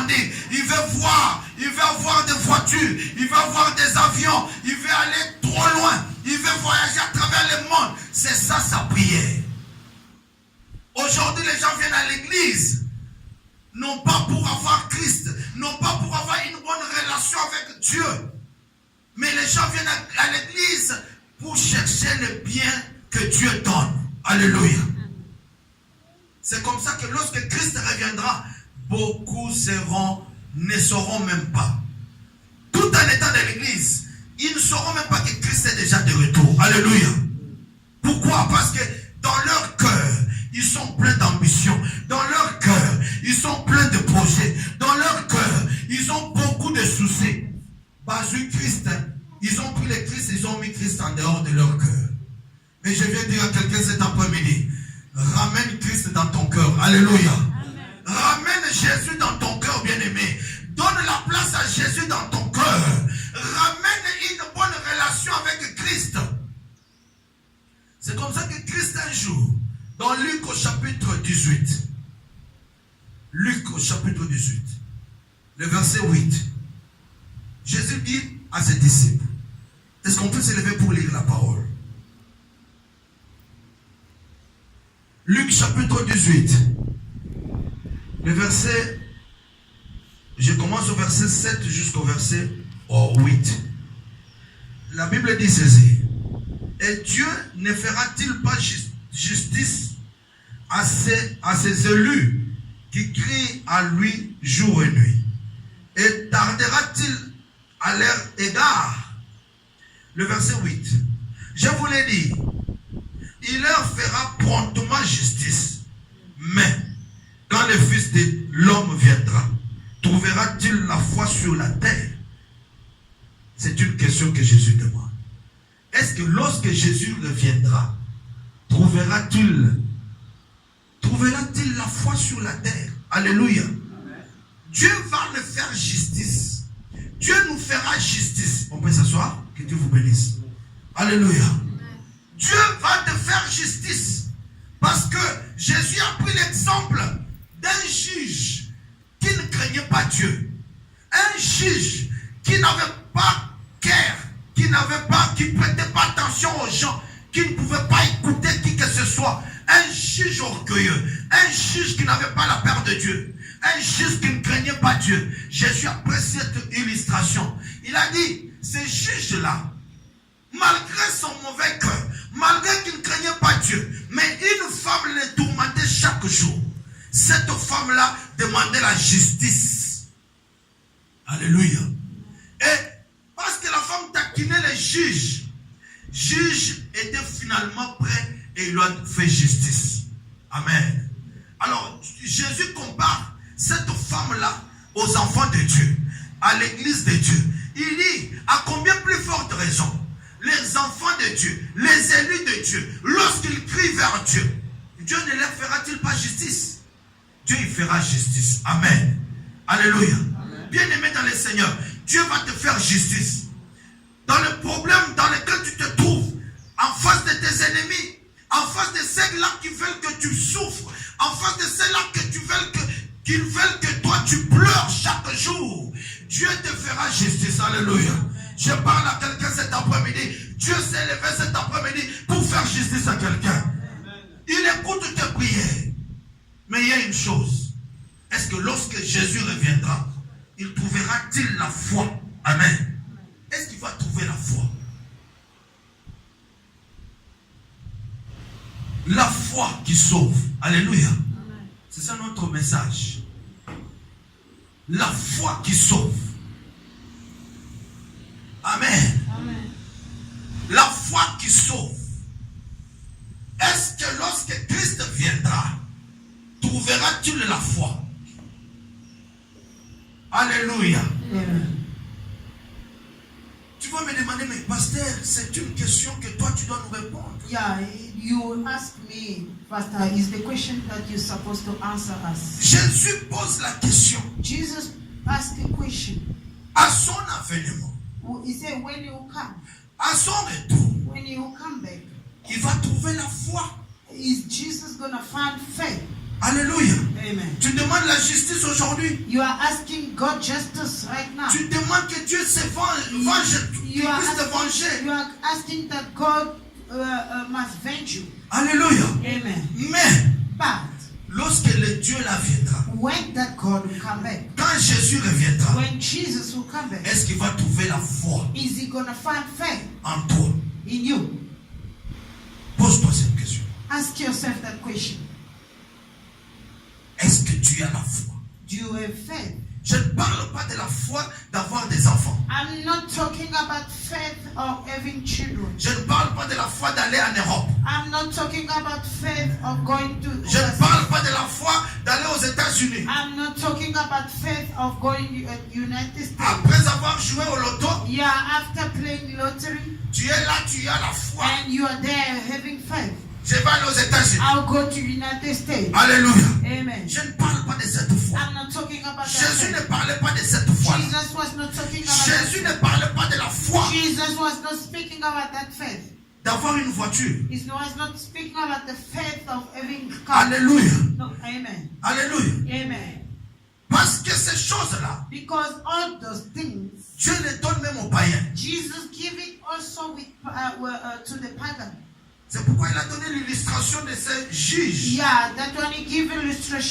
grandir. Il veut voir. Il veut avoir des voitures. Il veut avoir des avions. Il veut aller trop loin. Il veut voyager à travers le monde. C'est ça sa prière. Aujourd'hui, les gens viennent à l'église. Non pas pour avoir Christ. Non pas pour avoir une bonne relation avec Dieu. Mais les gens viennent à l'église pour chercher le bien que Dieu donne. Alléluia. C'est comme ça que lorsque Christ reviendra, beaucoup ne sauront même pas. Tout en étant dans l'église, ils ne sauront même pas que Christ est déjà de retour. Alléluia. Pourquoi? Parce que dans leur cœur, ils sont pleins d'ambition. Dans leur cœur, ils sont pleins de projets. Dans leur cœur, ils ont beaucoup de soucis. Basé Christ, ils ont pris le Christ, ils ont mis Christ en dehors de leur cœur. Mais je viens dire à quelqu'un cet après-midi, ramène Christ dans ton cœur. Alléluia. Amen. Ramène Jésus dans ton cœur, bien-aimé. Donne la place à Jésus dans ton cœur. Ramène une bonne relation avec Christ. C'est comme ça que Christ un jour, dans Luc au chapitre 18, Luc au chapitre 18, le verset 8, Jésus dit à ses disciples, est-ce qu'on peut se lever pour lire la parole? Luc chapitre 18, le verset, je commence au verset 7 jusqu'au verset 8. La Bible dit ceci, et Dieu ne fera-t-il pas justice à ses élus qui crient à lui jour et nuit? Et tardera-t-il à leur égard? Le verset 8. Je vous l'ai dit, il leur fera promptement justice. Mais quand le Fils de l'homme viendra, trouvera-t-il la foi sur la terre? C'est une question que Jésus demande. Est-ce que lorsque Jésus reviendra, trouvera-t-il la foi sur la terre? Alléluia. Amen. Dieu va nous faire justice. Dieu nous fera justice. On peut s'asseoir? Que Dieu vous bénisse. Alléluia. Amen. Dieu va te faire justice. Parce que Jésus a pris l'exemple d'un juge qui ne craignait pas Dieu. Un juge qui n'avait pas cœur, qui ne prêtait pas attention aux gens, qui ne pouvait pas écouter qui que ce soit. Un juge orgueilleux, un juge qui n'avait pas la peur de Dieu, un juge qui ne craignait pas Dieu. Jésus a pris cette illustration. Il a dit, ce juge-là, malgré son mauvais cœur, malgré qu'il ne craignait pas Dieu, mais une femme le tourmentait chaque jour. Cette femme-là demandait la justice. Alléluia. Et parce que la femme taquinait les juges, juge était finalement prêt et il lui a fait justice. Amen. Alors, Jésus compare cette femme-là aux enfants de Dieu, à l'église de Dieu. Il dit, à combien plus forte raison, les enfants de Dieu, les élus de Dieu, lorsqu'ils crient vers Dieu, Dieu ne leur fera-t-il pas justice? Dieu il fera justice. Amen. Alléluia. Bien-aimé dans le Seigneur, Dieu va te faire justice. Dans le problème dans lequel tu te trouves, en face de tes ennemis, en face de ceux-là qui veulent que tu souffres, en face de ceux-là qu'ils veulent que toi tu pleures chaque jour, Dieu te fera justice. Alléluia. Je parle à quelqu'un cet après-midi. Dieu s'est levé cet après-midi pour faire justice à quelqu'un. Il écoute tes prières. Mais il y a une chose. Est-ce que lorsque Jésus reviendra, il trouvera-t-il la foi? Amen. Est-ce qu'il va trouver la foi? La foi qui sauve. Alléluia. C'est ça notre message. La foi qui sauve. Amen. Amen. La foi qui sauve. Est-ce que lorsque Christ viendra, trouvera-t-il la foi? Alléluia. Amen. Tu vas me demander, mais pasteur, c'est une question que toi tu dois nous répondre. Yeah, you ask me, pastor, is the question that you're supposed to answer us. Jésus pose la question. Jesus asked a question. À son avènement. He said, when you come. À son retour. When you come back. Il va trouver la foi. Is Jesus gonna find faith? Alléluia. Amen. Tu demandes la justice aujourd'hui. You are asking God justice right now. Tu demandes que Dieu se venge, qu'il puisse te venger. You are asking that God must venge you. Alléluia. Amen. Mais But lorsque le Dieu là viendra, when that God will come back, quand Jésus reviendra, when Jesus will come back, est-ce qu'il va trouver la foi is he going to find faith en toi? in you? Pose-toi cette question. Ask yourself that question. Est-ce que tu as la foi? Do you have faith? Je ne parle pas de la foi d'avoir des enfants. I'm not talking about faith of having children. Je ne parle pas de la foi d'aller en Europe. I'm not talking about faith of going to Je ne parle pas de la foi d'aller aux États-Unis. I'm not talking about faith of going to United States. Après avoir joué au loto, Yeah, after playing lottery tu es là, tu as la foi. and you are there having faith. Je vais aller aux États-Unis. I'll go to United States. Alléluia. Amen. Je ne parle pas de cette foi. I'm not talking about that Jésus faith. ne parlait pas de cette foi. Jesus was not talking about that Jésus ne faith. parlait pas de la foi Jesus was not speaking about that faith. d'avoir une voiture. He was not speaking about the faith of having car. Alléluia. No, amen. Alléluia. Amen. Parce que ces choses-là, Because all those things, Dieu les donne même aux païens. Jesus gave it also with, to the pagan. C'est pourquoi il a donné l'illustration de ces juges. Yeah, that when he gave illustration